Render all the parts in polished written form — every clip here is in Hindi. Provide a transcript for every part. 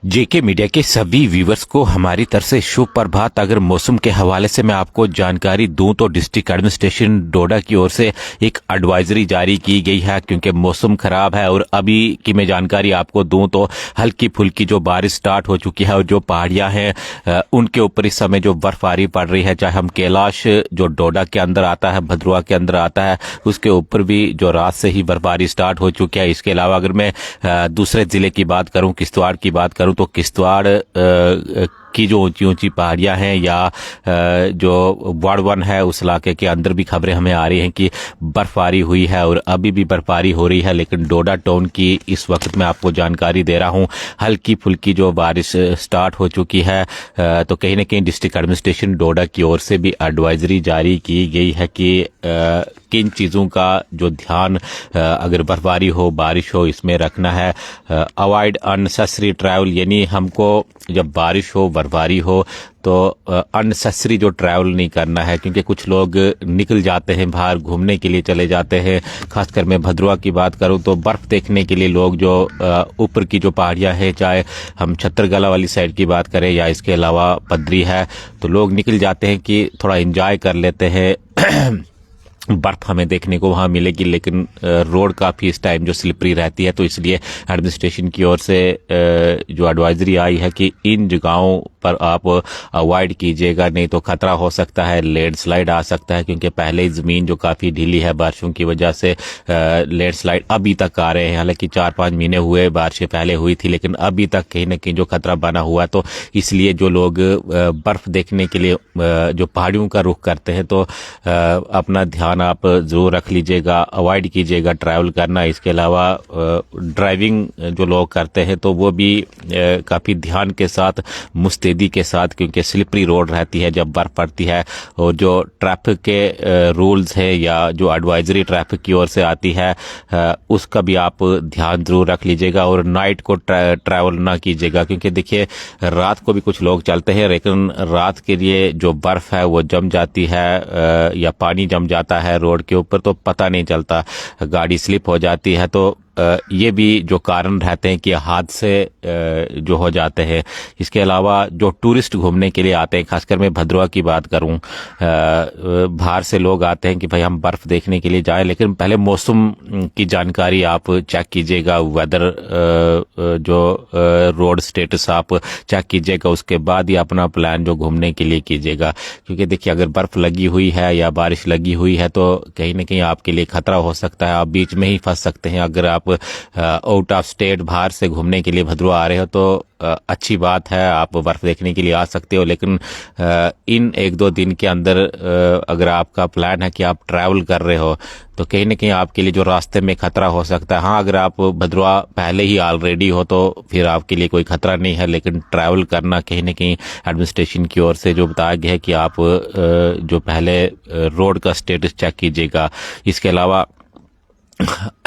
जेके मीडिया के सभी व्यूवर्स को हमारी तरफ से शुभ प्रभात। अगर मौसम के हवाले से मैं आपको जानकारी दूं तो डिस्ट्रिक्ट एडमिनिस्ट्रेशन डोडा की ओर से एक एडवाइजरी जारी की गई है क्योंकि मौसम खराब है। और अभी की मैं जानकारी आपको दूं तो हल्की फुल्की जो बारिश स्टार्ट हो चुकी है और जो पहाड़ियां हैं उनके ऊपर इस समय जो बर्फबारी पड़ रही है, चाहे हम कैलाश जो डोडा के अंदर आता है, भद्रवा के अंदर आता है, उसके ऊपर भी जो रात से ही बर्फबारी स्टार्ट हो चुकी है। इसके अलावा अगर मैं दूसरे जिले की बात करूं, किश्तवाड़ की बात करूं तो किश्तवाड़ की जो ऊंची ऊंची पहाड़ियां हैं या जो वार्ड 1 है उस इलाके के अंदर भी खबरें हमें आ रही हैं कि बर्फबारी हुई है और अभी भी बर्फबारी हो रही है। लेकिन डोडा टाउन की इस वक्त मैं आपको जानकारी दे रहा हूं, हल्की फुल्की जो बारिश स्टार्ट हो चुकी है। तो कहीं ना कहीं डिस्ट्रिक्ट एडमिनिस्ट्रेशन डोडा की ओर से भी एडवाइजरी जारी की गई है कि किन चीज़ों का जो ध्यान अगर बर्फबारी हो, बारिश हो, इसमें रखना है। अवॉइड अननेसेसरी ट्रैवल, यानी हमको जब बारिश हो, बर्फबारी हो तो अननेसेसरी जो ट्रैवल नहीं करना है, क्योंकि कुछ लोग निकल जाते हैं बाहर घूमने के लिए चले जाते हैं। खासकर मैं भद्रवा की बात करूं तो बर्फ देखने के लिए लोग जो ऊपर की जो पहाड़ियां हैं, चाहे हम छत्तरगला वाली साइड की बात करें या इसके अलावा पदरी है, तो लोग निकल जाते हैं कि थोड़ा एंजॉय कर लेते हैं। बर्फ हमें देखने को वहां मिलेगी, लेकिन रोड काफी इस टाइम जो स्लिपरी रहती है, तो इसलिए एडमिनिस्ट्रेशन की ओर से जो एडवाइजरी आई है कि इन जगहों पर आप अवॉइड कीजिएगा, नहीं तो खतरा हो सकता है, लैंडस्लाइड आ सकता है। क्योंकि पहले ही जमीन जो काफी ढीली है बारिशों की वजह से लैंडस्लाइड अभी तक आ रहे हैं। हालांकि 4-5 महीने हुए, बारिशें पहले हुई थी, लेकिन अभी तक कहीं ना कहीं जो खतरा बना हुआ है। तो इसलिए जो लोग बर्फ देखने के लिए जो पहाड़ियों का रुख करते हैं तो अपना ध्यान आप जरूर रख लीजिएगा, अवॉइड कीजिएगा ट्रैवल करना। इसके अलावा ड्राइविंग जो लोग करते हैं तो वो भी काफी ध्यान के साथ, मुस्तैदी के साथ, क्योंकि स्लिपरी रोड रहती है जब बर्फ पड़ती है। और जो ट्रैफिक के रूल्स है या जो एडवाइजरी ट्रैफिक की ओर से आती है उसका भी आप ध्यान जरूर रख लीजिएगा। और नाइट को ट्रैवल ना कीजिएगा, क्योंकि देखिए रात को भी कुछ लोग चलते हैं, लेकिन रात के लिए जो बर्फ है वो जम जाती है या पानी जम जाता है रोड के ऊपर, तो पता नहीं चलता, गाड़ी स्लिप हो जाती है। तो ये भी जो कारण रहते हैं कि हादसे जो हो जाते हैं। इसके अलावा जो टूरिस्ट घूमने के लिए आते हैं, खासकर मैं भद्रवा की बात करूं, बाहर से लोग आते हैं कि भाई हम बर्फ देखने के लिए जाएं, लेकिन पहले मौसम की जानकारी आप चेक कीजिएगा, वेदर जो रोड स्टेटस आप चेक कीजिएगा, उसके बाद ही अपना प्लान जो घूमने के लिए कीजिएगा। क्योंकि देखिए अगर बर्फ लगी हुई है या बारिश लगी हुई है तो कहीं ना कहीं आपके लिए खतरा हो सकता है, आप बीच में ही फंस सकते हैं। अगर आप आउट ऑफ स्टेट बाहर से घूमने के लिए भद्रवा आ रहे हो तो अच्छी बात है, आप बर्फ देखने के लिए आ सकते हो। लेकिन इन 1-2 दिन के अंदर अगर आपका प्लान है कि आप ट्रैवल कर रहे हो तो कहीं ना कहीं आपके लिए जो रास्ते में खतरा हो सकता है। हाँ, अगर आप भद्रवा पहले ही ऑलरेडी हो तो फिर आपके लिए कोई खतरा नहीं है, लेकिन ट्रैवल करना कहीं ना कहीं एडमिनिस्ट्रेशन की ओर से जो बताया गया है कि आप जो पहले रोड का स्टेटस चेक कीजिएगा। इसके अलावा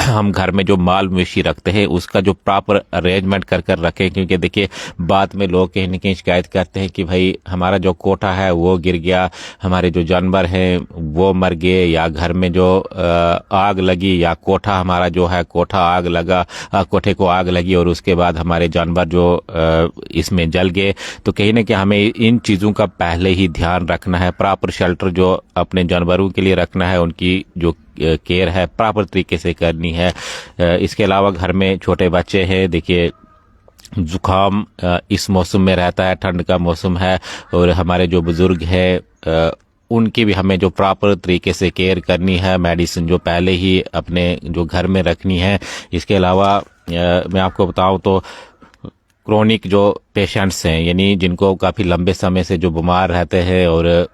हम घर में जो माल मवेशी रखते हैं उसका जो प्रॉपर अरेंजमेंट कर कर रखें, क्योंकि देखिए बाद में लोग कहीं ना कहीं शिकायत करते हैं कि भाई हमारा जो कोठा है वो गिर गया, हमारे जो जानवर हैं वो मर गए, या घर में जो आग लगी, या कोठा हमारा जो है कोठा आग लगा, कोठे को आग लगी और उसके बाद हमारे जानवर जो इसमें जल गए। तो कहीं ना कहीं हमें इन चीज़ों का पहले ही ध्यान रखना है, प्रॉपर शेल्टर जो अपने जानवरों के लिए रखना है, उनकी जो केयर है प्रॉपर तरीके से करनी है। इसके अलावा घर में छोटे बच्चे हैं, देखिए जुकाम इस मौसम में रहता है, ठंड का मौसम है, और हमारे जो बुजुर्ग हैं उनकी भी हमें जो प्रॉपर तरीके से केयर करनी है, मेडिसिन जो पहले ही अपने जो घर में रखनी है। इसके अलावा मैं आपको बताऊं तो क्रोनिक जो पेशेंट्स हैं, यानी जिनको काफ़ी लंबे समय से जो बीमार रहते हैं, और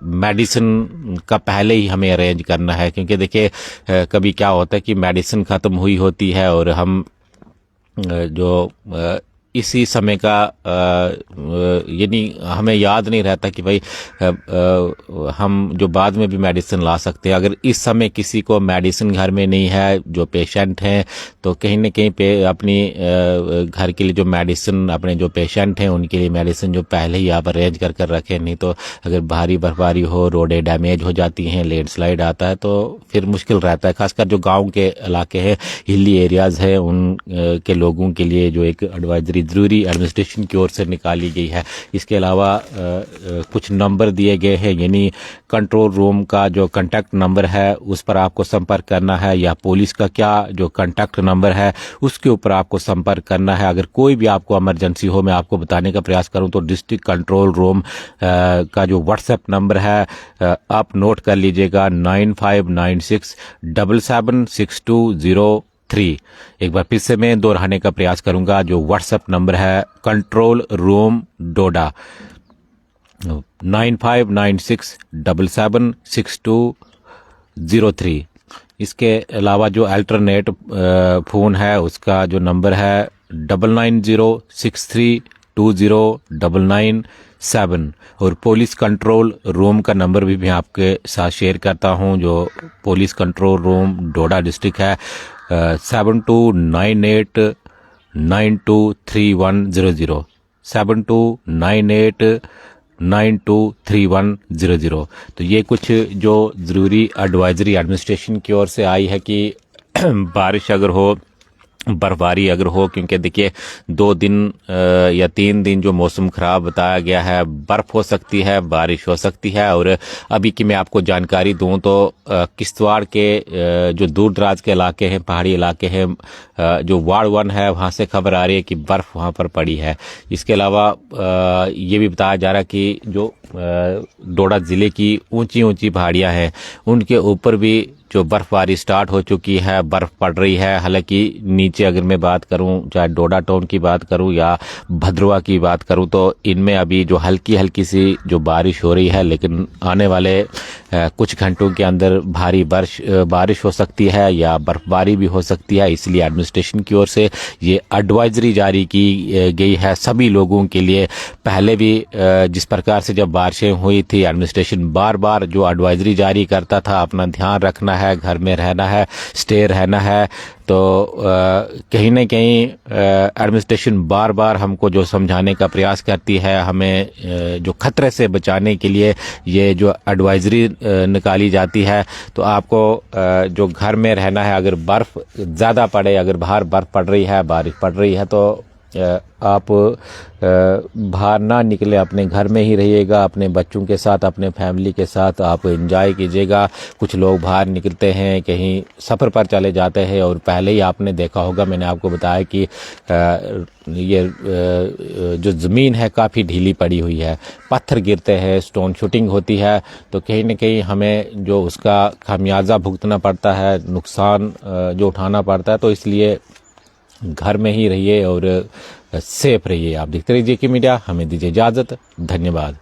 मेडिसिन का पहले ही हमें अरेंज करना है। क्योंकि देखिए कभी क्या होता है कि मेडिसिन ख़त्म हुई होती है और हम जो इसी समय का यानी हमें याद नहीं रहता कि भाई हम जो बाद में भी मेडिसिन ला सकते हैं। अगर इस समय किसी को मेडिसिन घर में नहीं है, जो पेशेंट हैं, तो कहीं ना कहीं अपनी घर के लिए जो मेडिसिन, अपने जो पेशेंट हैं उनके लिए मेडिसिन जो पहले ही आप अरेंज कर कर रखें। नहीं तो अगर भारी बर्फबारी हो, रोडें डैमेज हो जाती हैं, लैंडस्लाइड आता है, तो फिर मुश्किल रहता है। खासकर जो गाँव के इलाके हैं, हिली एरियाज़ हैं, उन के लोगों के लिए जो एक एडवाइजरी ज़रूरी एडमिनिस्ट्रेशन की ओर से निकाली गई है। इसके अलावा कुछ नंबर दिए गए हैं, यानी कंट्रोल रूम का जो कॉन्टैक्ट नंबर है उस पर आपको संपर्क करना है, या पुलिस का क्या जो कॉन्टैक्ट नंबर है उसके ऊपर आपको संपर्क करना है। अगर कोई भी आपको इमरजेंसी हो, मैं आपको बताने का प्रयास करूं तो डिस्ट्रिक्ट कंट्रोल रूम का जो व्हाट्सएप नंबर है आप नोट कर लीजिएगा, 9596776203। एक बार फिर से मैं दोहराने का प्रयास करूंगा, जो व्हाट्सएप नंबर है कंट्रोल रूम डोडा 9596776203। इसके अलावा जो अल्टरनेट फ़ोन है उसका जो नंबर है 9906320997, और पुलिस कंट्रोल रूम का नंबर भी मैं आपके साथ शेयर करता हूं, जो पुलिस कंट्रोल रूम डोडा डिस्ट्रिक्ट है 7298923100 7298923100। तो ये कुछ जो ज़रूरी एडवाइजरी एडमिनिस्ट्रेशन की ओर से आई है कि बारिश अगर हो, बर्फबारी अगर हो, क्योंकि देखिए 2 दिन या 3 दिन जो मौसम ख़राब बताया गया है, बर्फ़ हो सकती है, बारिश हो सकती है। और अभी की मैं आपको जानकारी दूं तो किश्तवाड़ के जो दूर दराज के इलाके हैं, पहाड़ी इलाके हैं, जो वार्ड 1 है वहाँ से खबर आ रही है कि बर्फ़ वहाँ पर पड़ी है। इसके अलावा ये भी बताया जा रहा है कि जो डोडा ज़िले की ऊंची ऊंची पहाड़ियाँ हैं उनके ऊपर भी जो बर्फबारी स्टार्ट हो चुकी है, बर्फ पड़ रही है। हालांकि नीचे अगर मैं बात करूं, चाहे डोडा टाउन की बात करूं या भद्रवा की बात करूं, तो इनमें अभी जो हल्की हल्की सी जो बारिश हो रही है, लेकिन आने वाले कुछ घंटों के अंदर भारी बारिश हो सकती है या बर्फबारी भी हो सकती है। इसलिए एडमिनिस्ट्रेशन की ओर से ये एडवाइजरी जारी की गई है सभी लोगों के लिए। पहले भी जिस प्रकार से जब बारिशें हुई थी, एडमिनिस्ट्रेशन बार बार जो एडवाइजरी जारी करता था, अपना ध्यान रखना है, घर में रहना है, स्टे रहना है, तो कहीं न कहीं एडमिनिस्ट्रेशन बार बार हमको जो समझाने का प्रयास करती है, हमें जो खतरे से बचाने के लिए ये जो एडवाइजरी निकाली जाती है, तो आपको जो घर में रहना है, अगर बर्फ़ ज़्यादा पड़े, अगर बाहर बर्फ़ पड़ रही है, बारिश पड़ रही है, तो आप बाहर ना निकले, अपने घर में ही रहिएगा, अपने बच्चों के साथ, अपने फैमिली के साथ आप एंजॉय कीजिएगा। कुछ लोग बाहर निकलते हैं, कहीं सफ़र पर चले जाते हैं, और पहले ही आपने देखा होगा, मैंने आपको बताया कि ये जो ज़मीन है काफ़ी ढीली पड़ी हुई है, पत्थर गिरते हैं, स्टोन शूटिंग होती है, तो कहीं न कहीं हमें जो उसका खामियाजा भुगतना पड़ता है, नुकसान जो उठाना पड़ता है। तो इसलिए घर में ही रहिए और सेफ रहिए। आप देखते रहिए जेके मीडिया। हमें दीजिए इजाज़त। धन्यवाद।